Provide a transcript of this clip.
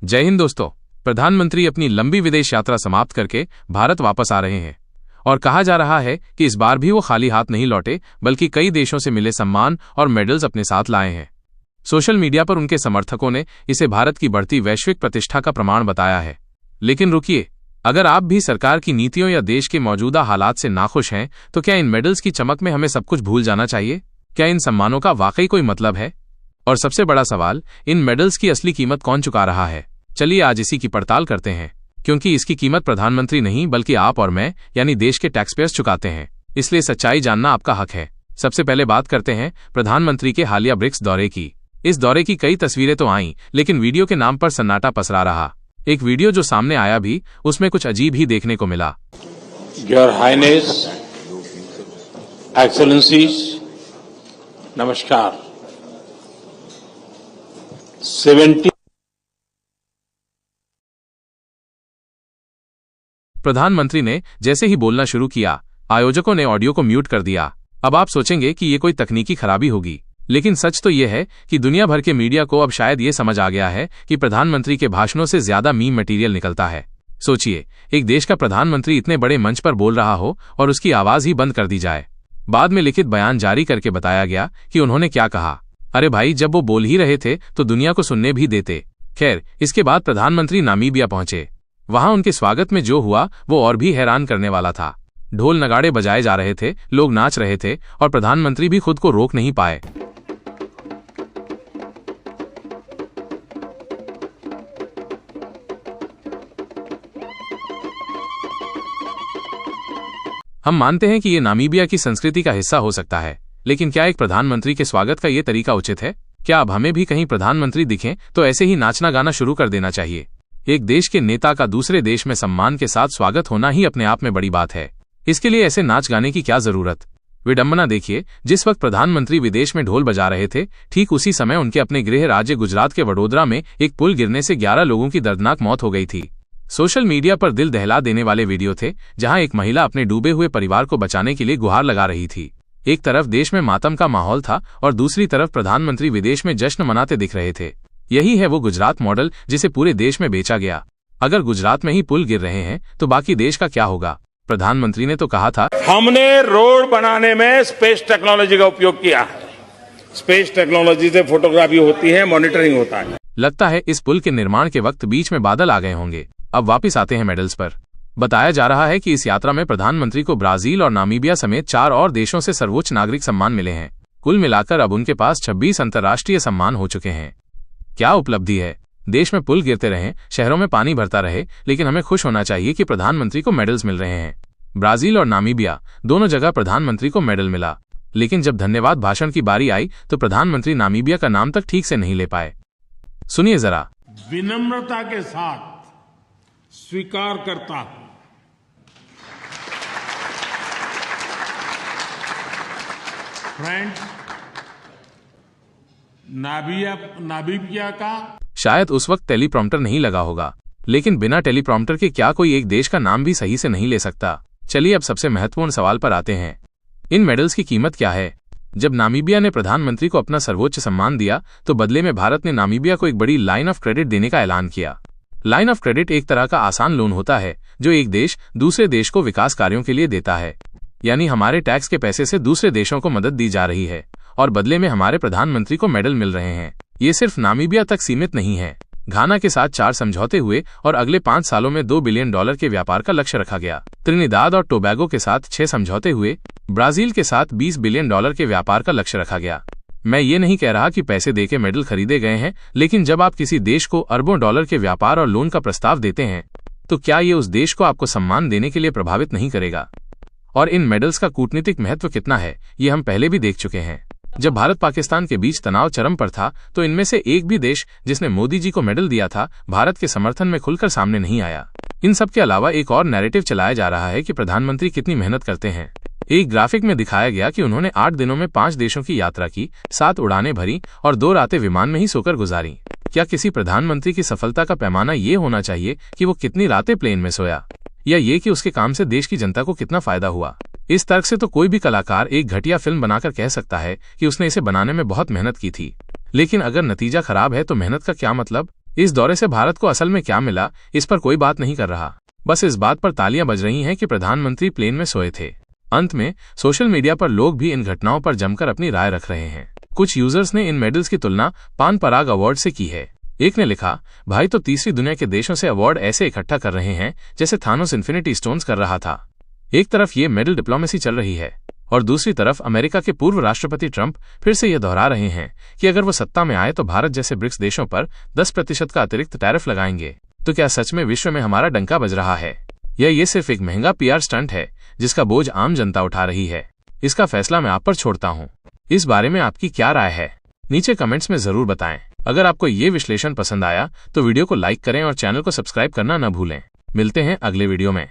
जय हिंद दोस्तों। प्रधानमंत्री अपनी लंबी विदेश यात्रा समाप्त करके भारत वापस आ रहे हैं और कहा जा रहा है कि इस बार भी वो खाली हाथ नहीं लौटे, बल्कि कई देशों से मिले सम्मान और मेडल्स अपने साथ लाए हैं। सोशल मीडिया पर उनके समर्थकों ने इसे भारत की बढ़ती वैश्विक प्रतिष्ठा का प्रमाण बताया है। लेकिन रुकिए, अगर आप भी सरकार की नीतियों या देश के मौजूदा हालात से नाखुश हैं, तो क्या इन मेडल्स की चमक में हमें सब कुछ भूल जाना चाहिए? क्या इन सम्मानों का वाकई कोई मतलब है? और सबसे बड़ा सवाल, इन मेडल्स की असली कीमत कौन चुका रहा है? चलिए आज इसी की पड़ताल करते हैं, क्योंकि इसकी कीमत प्रधानमंत्री नहीं बल्कि आप और मैं यानी देश के टैक्सपेयर्स चुकाते हैं। इसलिए सच्चाई जानना आपका हक है। सबसे पहले बात करते हैं प्रधानमंत्री के हालिया ब्रिक्स दौरे की। इस दौरे की कई तस्वीरें तो आईं, लेकिन वीडियो के नाम पर सन्नाटा पसरा रहा। एक वीडियो जो सामने आया भी, उसमें कुछ अजीब ही देखने को मिला। योर हाइनेस, एक्सेलेंसीज, नमस्कार। 70 प्रधानमंत्री ने जैसे ही बोलना शुरू किया, आयोजकों ने ऑडियो को म्यूट कर दिया। अब आप सोचेंगे कि ये कोई तकनीकी खराबी होगी, लेकिन सच तो ये है कि दुनिया भर के मीडिया को अब शायद ये समझ आ गया है कि प्रधानमंत्री के भाषणों से ज्यादा मीम मटेरियल निकलता है। सोचिए, एक देश का प्रधानमंत्री इतने बड़े मंच पर बोल रहा हो और उसकी आवाज ही बंद कर दी जाए। बाद में लिखित बयान जारी करके बताया गया कि उन्होंने क्या कहा। अरे भाई, जब वो बोल ही रहे थे तो दुनिया को सुनने भी देते। खैर, इसके बाद प्रधानमंत्री नामीबिया पहुंचे। वहां उनके स्वागत में जो हुआ वो और भी हैरान करने वाला था। ढोल नगाड़े बजाए जा रहे थे, लोग नाच रहे थे और प्रधानमंत्री भी खुद को रोक नहीं पाए। हम मानते हैं कि ये नामीबिया की संस्कृति का हिस्सा हो सकता है, लेकिन क्या एक प्रधानमंत्री के स्वागत का ये तरीका उचित है? क्या अब हमें भी कहीं प्रधानमंत्री दिखें तो ऐसे ही नाचना गाना शुरू कर देना चाहिए? एक देश के नेता का दूसरे देश में सम्मान के साथ स्वागत होना ही अपने आप में बड़ी बात है। इसके लिए ऐसे नाच गाने की क्या जरूरत? विडंबना देखिए, जिस वक्त प्रधानमंत्री विदेश में ढोल बजा रहे थे, ठीक उसी समय उनके अपने गृह राज्य गुजरात के वडोदरा में एक पुल गिरने से 11 लोगों की दर्दनाक मौत हो गई थी। सोशल मीडिया पर दिल दहला देने वाले वीडियो थे, जहां एक महिला अपने डूबे हुए परिवार को बचाने के लिए गुहार लगा रही थी। एक तरफ देश में मातम का माहौल था और दूसरी तरफ प्रधानमंत्री विदेश में जश्न मनाते दिख रहे थे। यही है वो गुजरात मॉडल जिसे पूरे देश में बेचा गया। अगर गुजरात में ही पुल गिर रहे हैं तो बाकी देश का क्या होगा? प्रधानमंत्री ने तो कहा था, हमने रोड बनाने में स्पेस टेक्नोलॉजी का उपयोग किया है। स्पेस टेक्नोलॉजी से फोटोग्राफी होती है, मॉनिटरिंग होता है। लगता है इस पुल के निर्माण के वक्त बीच में बादल आ गए होंगे। अब वापिस आते हैं मेडल्स पर। बताया जा रहा है कि इस यात्रा में प्रधानमंत्री को ब्राजील और नामीबिया समेत 4 और देशों से सर्वोच्च नागरिक सम्मान मिले हैं। कुल मिलाकर अब उनके पास 26 अंतर्राष्ट्रीय सम्मान हो चुके हैं। क्या उपलब्धि है! देश में पुल गिरते रहें, शहरों में पानी भरता रहे, लेकिन हमें खुश होना चाहिए कि प्रधानमंत्री को मेडल्स मिल रहे हैं। ब्राजील और नामीबिया दोनों जगह प्रधानमंत्री को मेडल मिला, लेकिन जब धन्यवाद भाषण की बारी आई तो प्रधानमंत्री नामीबिया का नाम तक ठीक से नहीं ले पाए। सुनिए जरा। विनम्रता के साथ स्वीकार करता हूं, फ्रेंड्स, नामीबिया का शायद उस वक्त टेलीप्रॉम्प्टर नहीं लगा होगा, लेकिन बिना टेलीप्रॉम्प्टर के क्या कोई एक देश का नाम भी सही से नहीं ले सकता? चलिए अब सबसे महत्वपूर्ण सवाल पर आते हैं। इन मेडल्स की कीमत क्या है? जब नामीबिया ने प्रधानमंत्री को अपना सर्वोच्च सम्मान दिया तो बदले में भारत ने नामीबिया को एक बड़ी लाइन ऑफ क्रेडिट देने का ऐलान किया। लाइन ऑफ क्रेडिट एक तरह का आसान लोन होता है जो एक देश दूसरे देश को विकास कार्यों के लिए देता है। यानी हमारे टैक्स के पैसे से दूसरे देशों को मदद दी जा रही है और बदले में हमारे प्रधानमंत्री को मेडल मिल रहे हैं। ये सिर्फ नामीबिया तक सीमित नहीं है। घाना के साथ 4 समझौते हुए और अगले 5 सालों में $2 बिलियन के व्यापार का लक्ष्य रखा गया। त्रिनिदाद और टोबैगो के साथ 6 समझौते हुए, ब्राजील के साथ $20 बिलियन के व्यापार का लक्ष्य रखा गया। मैं ये नहीं कह रहा कि पैसे देके मेडल खरीदे गए हैं, लेकिन जब आप किसी देश को अरबों डॉलर के व्यापार और लोन का प्रस्ताव देते हैं, तो क्या ये उस देश को आपको सम्मान देने के लिए प्रभावित नहीं करेगा? और इन मेडल्स का कूटनीतिक महत्व कितना है, ये हम पहले भी देख चुके हैं। जब भारत पाकिस्तान के बीच तनाव चरम पर था, तो इनमें से एक भी देश जिसने मोदी जी को मेडल दिया था, भारत के समर्थन में खुलकर सामने नहीं आया। इन सब के अलावा एक और नैरेटिव चलाया जा रहा है कि प्रधानमंत्री कितनी मेहनत करते हैं। एक ग्राफिक में दिखाया गया कि उन्होंने 8 दिनों में 5 देशों की यात्रा की, 7 उड़ानें भरी और 2 रातें विमान में ही सोकर गुजारी। क्या किसी प्रधानमंत्री की सफलता का पैमाना ये होना चाहिए कि वो कितनी रातें प्लेन में सोया, या ये कि उसके काम से देश की जनता को कितना फायदा हुआ? इस तर्क से तो कोई भी कलाकार एक घटिया फिल्म बनाकर कह सकता है कि उसने इसे बनाने में बहुत मेहनत की थी। लेकिन अगर नतीजा खराब है तो मेहनत का क्या मतलब? इस दौरे से भारत को असल में क्या मिला, इस पर कोई बात नहीं कर रहा। बस इस बात पर तालियां बज रही हैं कि प्रधानमंत्री प्लेन में सोए थे। अंत में सोशल मीडिया पर लोग भी इन घटनाओं पर जमकर अपनी राय रख रहे हैं। कुछ यूजर्स ने इन मेडल्स की तुलना पान पराग अवार्ड से की है। एक ने लिखा, भाई तो तीसरी दुनिया के देशों से अवार्ड ऐसे इकट्ठा कर रहे हैं जैसे थानोस इन्फिनिटी स्टोन्स कर रहा था। एक तरफ ये मेडल डिप्लोमेसी चल रही है और दूसरी तरफ अमेरिका के पूर्व राष्ट्रपति ट्रंप फिर से यह दोहरा रहे हैं कि अगर वो सत्ता में आए तो भारत जैसे ब्रिक्स देशों पर 10% का अतिरिक्त टैरिफ लगाएंगे। तो क्या सच में विश्व में हमारा डंका बज रहा है, या ये सिर्फ एक महंगा पीआर स्टंट है जिसका बोझ आम जनता उठा रही है? इसका फैसला मैं आप पर छोड़ता हूँ। इस बारे में आपकी क्या राय है, नीचे कमेंट्स में जरूर बताएं। अगर आपको ये विश्लेषण पसंद आया तो वीडियो को लाइक करें और चैनल को सब्सक्राइब करना न भूलें। मिलते हैं अगले वीडियो में।